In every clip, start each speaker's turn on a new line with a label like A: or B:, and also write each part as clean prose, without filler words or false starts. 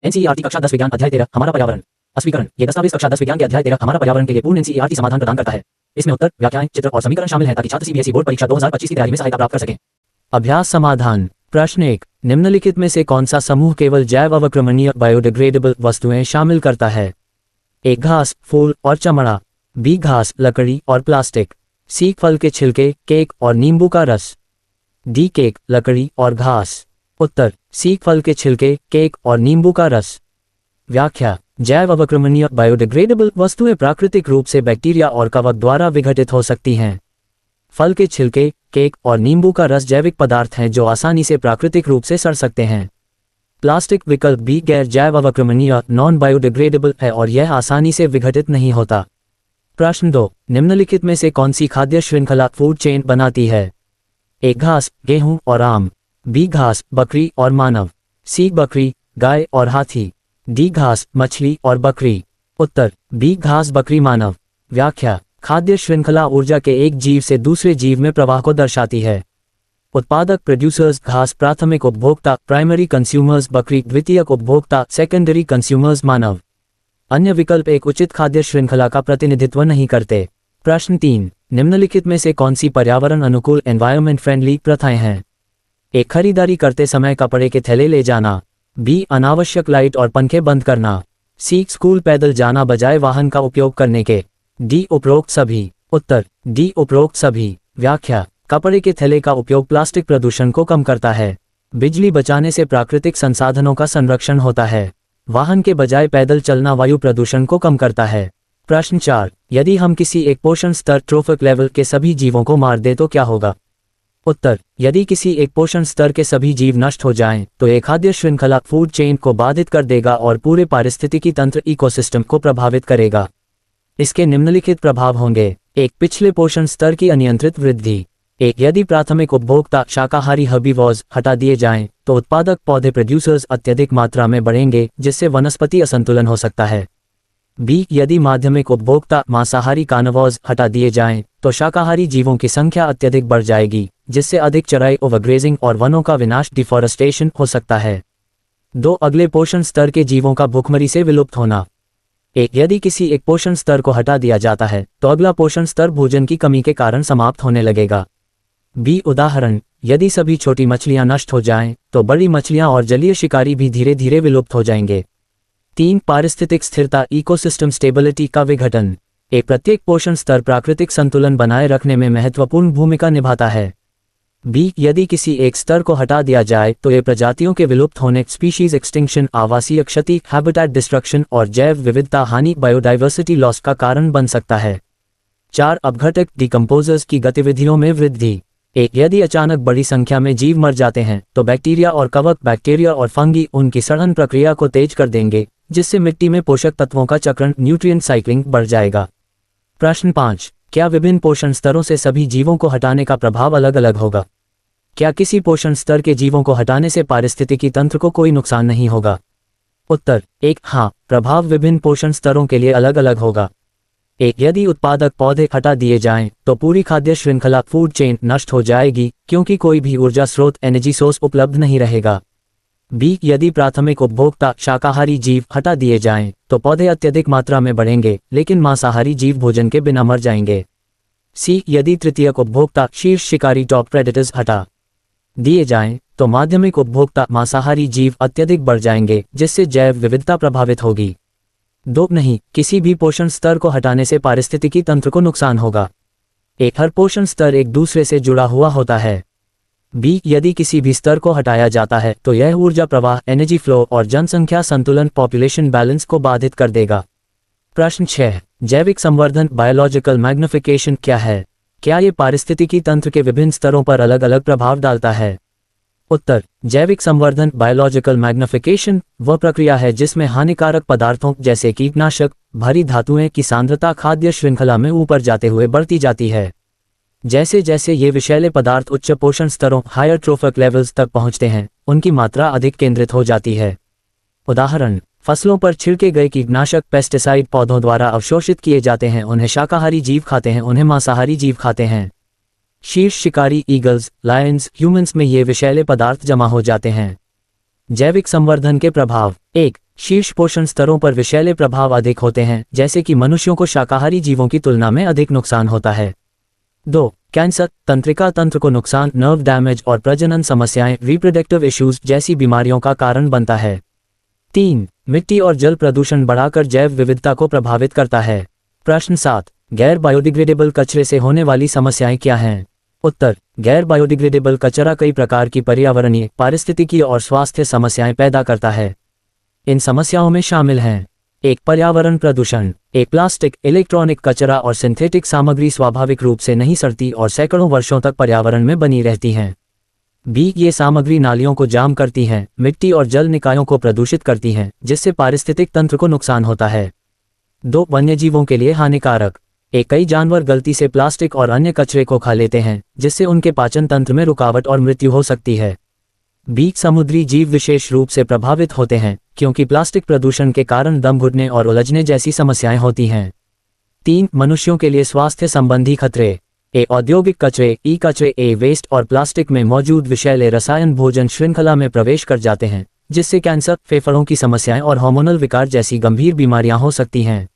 A: NCERT कक्षा 10 विज्ञान अध्याय 13 हमारा पर्यावरण अस्वीकरण। ये दस्तावेज कक्षा 10 विज्ञान के अध्याय 13 हमारा पर्यावरण के लिए पूर्ण एनसीईआरटी समाधान प्रदान करता है। इसमें उत्तर, व्याख्याएं, चित्र और समीकरण शामिल हैं ताकि छात्र सीबीएसई बोर्ड परीक्षा 2025 की तैयारी में सहायता प्राप्त कर सकें।
B: अभ्यास समाधान। प्रश्न 1, निम्नलिखित में से कौन सा समूह केवल जैव अवक्रमणीय बायोडिग्रेडेबल वस्तुएं शामिल करता है? ए, घास, फूल और चमड़ा। बी, घास, लकड़ी और प्लास्टिक। सी, फल के छिलके, केक और नींबू का रस। डी, केक, लकड़ी और घास। उत्तर, सी, फल के छिलके, केक और नींबू का रस। व्याख्या। जैव अवक्रमणीय बायोडिग्रेडेबल वस्तुएं प्राकृतिक रूप से बैक्टीरिया और कवक द्वारा विघटित हो सकती हैं। फल के छिलके, केक और नींबू का रस जैविक पदार्थ हैं जो आसानी से प्राकृतिक रूप से सड़ सकते हैं। प्लास्टिक विकल्प बी गैर जैव अवक्रमणीय नॉन बायोडिग्रेडेबल है और यह आसानी से विघटित नहीं होता। प्रश्न 2, निम्नलिखित में से कौन सी खाद्य श्रृंखला फूड चेन बनाती है? ए, घास, गेहूं और आम। बी, घास, बकरी और मानव। सी, बकरी, गाय और हाथी। डी, घास, मछली और बकरी। उत्तर, बी, घास, बकरी, मानव। व्याख्या। खाद्य श्रृंखला ऊर्जा के एक जीव से दूसरे जीव में प्रवाह को दर्शाती है। उत्पादक प्रोड्यूसर्स घास, प्राथमिक उपभोक्ता प्राइमरी कंज्यूमर्स बकरी, द्वितीयक उपभोक्ता सेकेंडरी कंज्यूमर्स मानव। अन्य विकल्प एक उचित खाद्य श्रृंखला का प्रतिनिधित्व नहीं करते। प्रश्न 3, निम्नलिखित में से कौन सी पर्यावरण अनुकूल एनवायरनमेंट फ्रेंडली प्रथाएं हैं? ए, खरीदारी करते समय कपड़े के थैले ले जाना। बी, अनावश्यक लाइट और पंखे बंद करना। सी, स्कूल पैदल जाना बजाय वाहन का उपयोग करने के। डी, उपरोक्त सभी। उत्तर, डी, उपरोक्त सभी। व्याख्या। कपड़े के थैले का उपयोग प्लास्टिक प्रदूषण को कम करता है। बिजली बचाने से प्राकृतिक संसाधनों का संरक्षण होता है। वाहन के बजाय पैदल चलना वायु प्रदूषण को कम करता है। प्रश्न 4, यदि हम किसी एक पोषण स्तर ट्रोफिक लेवल के सभी जीवों को मार दे तो क्या होगा? उत्तर, यदि किसी एक पोषण स्तर के सभी जीव नष्ट हो जाएं, तो एक खाद्य श्रृंखला फूड चेन को बाधित कर देगा और पूरे पारिस्थितिकी तंत्र इकोसिस्टम को प्रभावित करेगा। इसके निम्नलिखित प्रभाव होंगे। एक, पिछले पोषण स्तर की अनियंत्रित वृद्धि। एक, यदि प्राथमिक उपभोक्ता शाकाहारी हर्बीवोर्स हटा दिए जाएं, तो उत्पादक पौधे प्रोड्यूसर्स अत्यधिक मात्रा में बढ़ेंगे जिससे वनस्पति असंतुलन हो सकता है। बी, यदि माध्यमिक उपभोक्ता मांसाहारी कार्निवोर्स हटा दिए जाएं, तो शाकाहारी जीवों की संख्या अत्यधिक बढ़ जाएगी जिससे अधिक चराई ओवरग्रेजिंग और वनों का विनाश डिफॉरेस्टेशन हो सकता है। 2, अगले पोषण स्तर के जीवों का भूखमरी से विलुप्त होना। एक, यदि किसी एक पोषण स्तर को हटा दिया जाता है तो अगला पोषण स्तर भोजन की कमी के कारण समाप्त होने लगेगा। बी, उदाहरण, यदि सभी छोटी मछलियां नष्ट हो जाएं, तो बड़ी मछलियां और जलीय शिकारी भी धीरे धीरे विलुप्त हो जाएंगे। 3, पारिस्थितिक स्थिरता इकोसिस्टम स्टेबिलिटी का विघटन। एक, प्रत्येक पोषण स्तर प्राकृतिक संतुलन बनाए रखने में महत्वपूर्ण भूमिका निभाता है। बी, यदि किसी एक स्तर को हटा दिया जाए तो ये प्रजातियों के विलुप्त होने स्पीशीज एक्सटिंक्शन, आवासीय क्षति, हैबिटेट डिस्ट्रक्शन और जैव विविधता हानि बायोडाइवर्सिटी लॉस का कारण बन सकता है। 4, अपघटक डिकम्पोजर्स की गतिविधियों में वृद्धि। एक, यदि अचानक बड़ी संख्या में जीव मर जाते हैं तो बैक्टीरिया और कवक, बैक्टीरिया और फंगी उनकी सड़न प्रक्रिया को तेज कर देंगे जिससे मिट्टी में पोषक तत्वों का चक्रण न्यूट्रिएंट साइक्लिंग बढ़ जाएगा। प्रश्न 5, क्या विभिन्न पोषण स्तरों से सभी जीवों को हटाने का प्रभाव अलग अलग होगा? क्या किसी पोषण स्तर के जीवों को हटाने से पारिस्थितिकी तंत्र को कोई नुकसान नहीं होगा? उत्तर, 1, हाँ, प्रभाव विभिन्न पोषण स्तरों के लिए अलग अलग होगा। 1, यदि उत्पादक पौधे हटा दिए जाएं, तो पूरी खाद्य श्रृंखला फूड चेन नष्ट हो जाएगी क्योंकि कोई भी ऊर्जा स्रोत एनर्जी सोर्स उपलब्ध नहीं रहेगा। बी, यदि प्राथमिक उपभोक्ता शाकाहारी जीव हटा दिए जाएं, तो पौधे अत्यधिक मात्रा में बढ़ेंगे लेकिन मांसाहारी जीव भोजन के बिना मर जाएंगे। सी, यदि तृतीयक उपभोक्ता शीर्ष शिकारी टॉप प्रेडेटर्स हटा दिए जाएं, तो माध्यमिक उपभोक्ता मांसाहारी जीव अत्यधिक बढ़ जाएंगे जिससे जैव विविधता प्रभावित होगी। 2, नहीं, किसी भी पोषण स्तर को हटाने से पारिस्थितिकी तंत्र को नुकसान होगा। 1, हर पोषण स्तर एक दूसरे से जुड़ा हुआ होता है। बी, यदि किसी भी स्तर को हटाया जाता है तो यह ऊर्जा प्रवाह, एनर्जी फ्लो और जनसंख्या संतुलन पॉपुलेशन बैलेंस को बाधित कर देगा। प्रश्न 6, जैविक संवर्धन बायोलॉजिकल मैग्निफिकेशन क्या है? क्या ये पारिस्थितिकी तंत्र के विभिन्न स्तरों पर अलग अलग प्रभाव डालता है? उत्तर, जैविक संवर्धन बायोलॉजिकल मैग्निफिकेशन वह प्रक्रिया है जिसमें हानिकारक पदार्थों जैसे कीटनाशक, भारी धातुएं की सांद्रता खाद्य श्रृंखला में ऊपर जाते हुए बढ़ती जाती है। जैसे जैसे ये विषैले पदार्थ उच्च पोषण स्तरों हायर ट्रोफिक लेवल्स तक पहुंचते हैं, उनकी मात्रा अधिक केंद्रित हो जाती है। उदाहरण, फसलों पर छिड़के गए कीटनाशक पेस्टिसाइड पौधों द्वारा अवशोषित किए जाते हैं, उन्हें शाकाहारी जीव खाते हैं, उन्हें मांसाहारी जीव खाते हैं। शीर्ष शिकारी ईगल्स, लायंस, ह्यूमंस में ये विषैले पदार्थ जमा हो जाते हैं। जैविक संवर्धन के प्रभाव। 1, शीर्ष पोषण स्तरों पर विषैले प्रभाव अधिक होते हैं, जैसे कि मनुष्यों को शाकाहारी जीवों की तुलना में अधिक नुकसान होता है। 2. कैंसर, तंत्रिका तंत्र को नुकसान, नर्व डैमेज और प्रजनन समस्याएं, रिप्रोडक्टिव इश्यूज जैसी बीमारियों का कारण बनता है। 3. मिट्टी और जल प्रदूषण बढ़ाकर जैव विविधता को प्रभावित करता है। प्रश्न 7. गैर बायोडिग्रेडेबल कचरे से होने वाली समस्याएं क्या हैं? उत्तर: गैर बायोडिग्रेडेबल कचरा कई प्रकार की पर्यावरणीय, पारिस्थितिकीय और स्वास्थ्य समस्याएं पैदा करता है। इन समस्याओं में शामिल हैं: 1. पर्यावरण प्रदूषण। प्लास्टिक, इलेक्ट्रॉनिक कचरा और सिंथेटिक सामग्री स्वाभाविक रूप से नहीं सड़ती और सैकड़ों वर्षों तक पर्यावरण में बनी रहती हैं। B. ये सामग्री नालियों को जाम करती हैं, मिट्टी और जल निकायों को प्रदूषित करती हैं, जिससे पारिस्थितिक तंत्र को नुकसान होता है। 2. वन्यजीवों के लिए हानिकारक। कई जानवर गलती से प्लास्टिक और अन्य कचरे को खा लेते हैं, जिससे उनके पाचन तंत्र में रुकावट और मृत्यु हो सकती है। B. समुद्री जीव विशेष रूप से प्रभावित होते हैं, क्योंकि प्लास्टिक प्रदूषण के कारण दम घुटने और उलझने जैसी समस्याएं होती हैं। 3. मनुष्यों के लिए स्वास्थ्य संबंधी खतरे। औद्योगिक कचरे, कचरे, वेस्ट और प्लास्टिक में मौजूद विषैले रसायन भोजन श्रृंखला में प्रवेश कर जाते हैं, जिससे कैंसर, फेफड़ों की समस्याएं और हार्मोनल विकार जैसी गंभीर बीमारियां हो सकती हैं।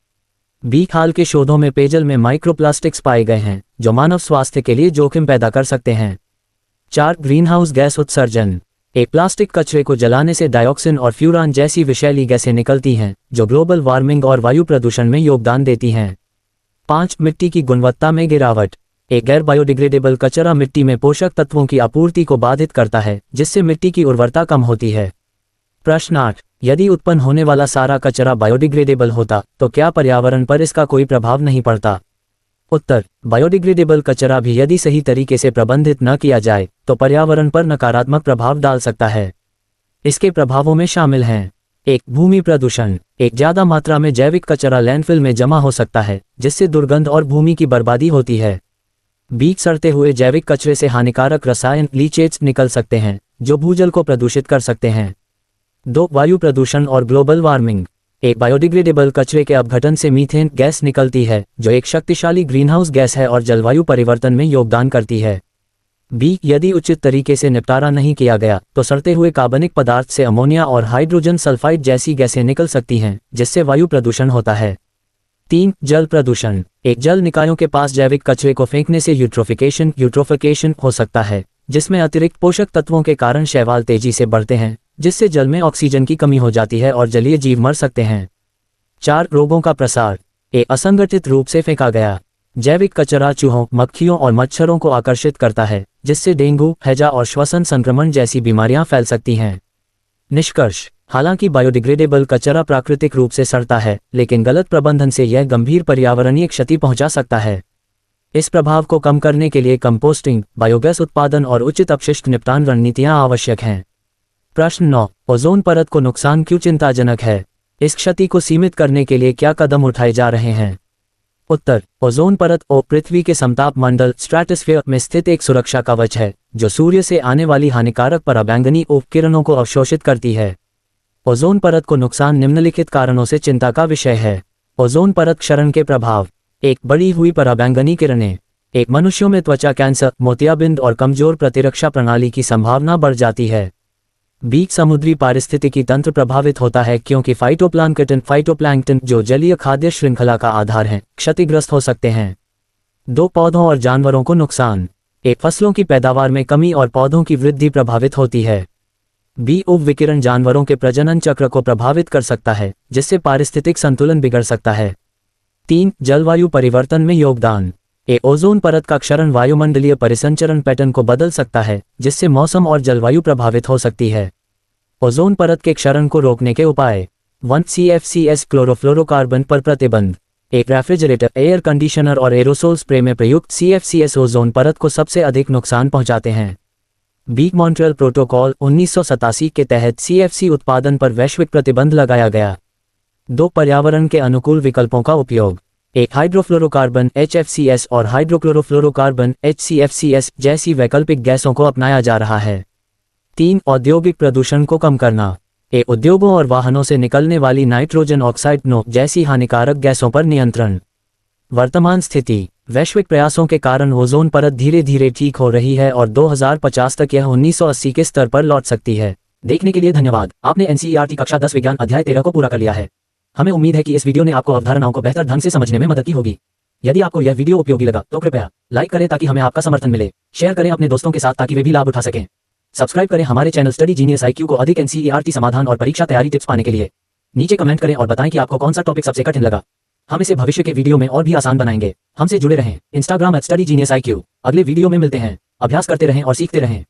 B: B. हाल के शोधों में पेयजल में माइक्रोप्लास्टिक्स पाए गए हैं, जो मानव स्वास्थ्य के लिए जोखिम पैदा कर सकते हैं। 4. ग्रीनहाउस गैस उत्सर्जन। प्लास्टिक कचरे को जलाने से डाइऑक्सिन और फ्यूरान जैसी विषैली गैसें निकलती हैं, जो ग्लोबल वार्मिंग और वायु प्रदूषण में योगदान देती हैं। 5. मिट्टी की गुणवत्ता में गिरावट। गैर बायोडिग्रेडेबल कचरा मिट्टी में पोषक तत्वों की आपूर्ति को बाधित करता है, जिससे मिट्टी की उर्वरता कम होती है। प्रश्न 8. यदि उत्पन्न होने वाला सारा कचरा बायोडिग्रेडेबल होता, तो क्या पर्यावरण पर इसका कोई प्रभाव नहीं पड़ता? उत्तर: बायोडिग्रेडेबल कचरा भी यदि सही तरीके से प्रबंधित न किया जाए, तो पर्यावरण पर नकारात्मक प्रभाव डाल सकता है। इसके प्रभावों में शामिल हैं: 1. भूमि प्रदूषण। ज्यादा मात्रा में जैविक कचरा लैंडफिल में जमा हो सकता है, जिससे दुर्गंध और भूमि की बर्बादी होती है। B. सड़ते हुए जैविक कचरे से हानिकारक रसायन लीचेट्स निकल सकते हैं, जो भूजल को प्रदूषित कर सकते हैं। 2. वायु प्रदूषण और ग्लोबल वार्मिंग। बायोडिग्रेडेबल कचरे के अपघटन से मीथेन गैस निकलती है, जो एक शक्तिशाली ग्रीनहाउस गैस है और जलवायु परिवर्तन में योगदान करती है। B. यदि उचित तरीके से निपटारा नहीं किया गया, तो सड़ते हुए कार्बनिक पदार्थ से अमोनिया और हाइड्रोजन सल्फाइड जैसी गैसें निकल सकती हैं, जिससे वायु प्रदूषण होता है। 3. जल प्रदूषण। जल निकायों के पास जैविक कचरे को फेंकने से यूट्रोफिकेशन हो सकता है, जिसमें अतिरिक्त पोषक तत्वों के कारण शैवाल तेजी से बढ़ते हैं, जिससे जल में ऑक्सीजन की कमी हो जाती है और जलीय जीव मर सकते हैं। 4. रोगों का प्रसार। असंगठित रूप से फेंका गया जैविक कचरा चूहों, मक्खियों और मच्छरों को आकर्षित करता है, जिससे डेंगू, हैजा और श्वसन संक्रमण जैसी बीमारियां फैल सकती हैं। निष्कर्ष: हालांकि बायोडिग्रेडेबल कचरा प्राकृतिक रूप से सड़ता है, लेकिन गलत प्रबंधन से यह गंभीर पर्यावरणीय क्षति पहुंचा सकता है। इस प्रभाव को कम करने के लिए कंपोस्टिंग, बायोगैस उत्पादन और उचित अपशिष्ट निपटान रणनीतियां आवश्यक हैं। प्रश्न 9. ओजोन परत को नुकसान क्यों चिंताजनक है? इस क्षति को सीमित करने के लिए क्या कदम उठाए जा रहे हैं? उत्तर: ओजोन परत पृथ्वी के समताप मंडल स्ट्रैटोस्फीयर में स्थित एक सुरक्षा कवच है, जो सूर्य से आने वाली हानिकारक पराबैंगनी किरणों को अवशोषित करती है। ओजोन परत को नुकसान निम्नलिखित कारणों से चिंता का विषय है। ओजोन परत क्षरण के प्रभाव। 1. बढ़ी हुई पराबैंगनी किरणें। मनुष्यों में त्वचा कैंसर, मोतियाबिंद और कमजोर प्रतिरक्षा प्रणाली की संभावना बढ़ जाती है। B. समुद्री पारिस्थितिकी तंत्र प्रभावित होता है, क्योंकि फाइटोप्लैंक्टन जो जलीय खाद्य श्रृंखला का आधार है, क्षतिग्रस्त हो सकते हैं। 2. पौधों और जानवरों को नुकसान। फसलों की पैदावार में कमी और पौधों की वृद्धि प्रभावित होती है। B. UV विकिरण जानवरों के प्रजनन चक्र को प्रभावित कर सकता है, जिससे पारिस्थितिक संतुलन बिगड़ सकता है। 3. जलवायु परिवर्तन में योगदान। ओजोन परत का क्षरण वायुमंडलीय परिसंचरण पैटर्न को बदल सकता है, जिससे मौसम और जलवायु प्रभावित हो सकती है। ओजोन परत के क्षरण को रोकने के उपाय। 1. CFCS क्लोरोफ्लोरोकार्बन पर प्रतिबंध। रेफ्रिजरेटर, एयर कंडीशनर और एरोसोल स्प्रे में प्रयुक्त CFCS ओजोन परत को सबसे अधिक नुकसान पहुंचाते हैं। B. मॉन्ट्रियल प्रोटोकॉल 1987 के तहत CFC उत्पादन पर वैश्विक प्रतिबंध लगाया गया। 2. पर्यावरण के अनुकूल विकल्पों का उपयोग। हाइड्रोफ्लोरोकार्बन HFCS और हाइड्रोक्लोरोफ्लोरोकार्बन HCFCS जैसी वैकल्पिक गैसों को अपनाया जा रहा है। 3. औद्योगिक प्रदूषण को कम करना। उद्योगों और वाहनों से निकलने वाली नाइट्रोजन ऑक्साइड NO जैसी हानिकारक गैसों पर नियंत्रण। वर्तमान स्थिति। वैश्विक प्रयासों के कारण ओजोन परत धीरे धीरे ठीक हो रही है और 2050 तक यह 1980 के स्तर पर लौट सकती है,
A: देखने के लिए धन्यवाद। आपने एनसीईआरटी कक्षा 10 विज्ञान अध्याय 13 को पूरा कर लिया है। हमें उम्मीद है कि इस वीडियो ने आपको अवधारणाओं को बेहतर ढंग से समझने में मदद की होगी। यदि आपको यह वीडियो उपयोगी लगा तो कृपया लाइक करें ताकि हमें आपका समर्थन मिले। शेयर करें अपने दोस्तों के साथ ताकि वे भी लाभ उठा सकें। सब्सक्राइब करें हमारे चैनल स्टडी जीनियस IQ को अधिक एनसीईआरटी समाधान और परीक्षा तैयारी टिप्स पाने के लिए। नीचे कमेंट करें और बताएं कि आपको कौन सा टॉपिक सबसे कठिन लगा। हम इसे भविष्य के वीडियो में और भी आसान बनाएंगे। हमसे जुड़े रहें। Instagram @StudyGeniusIQ। अगले वीडियो में मिलते हैं। अभ्यास करते रहें और सीखते रहें।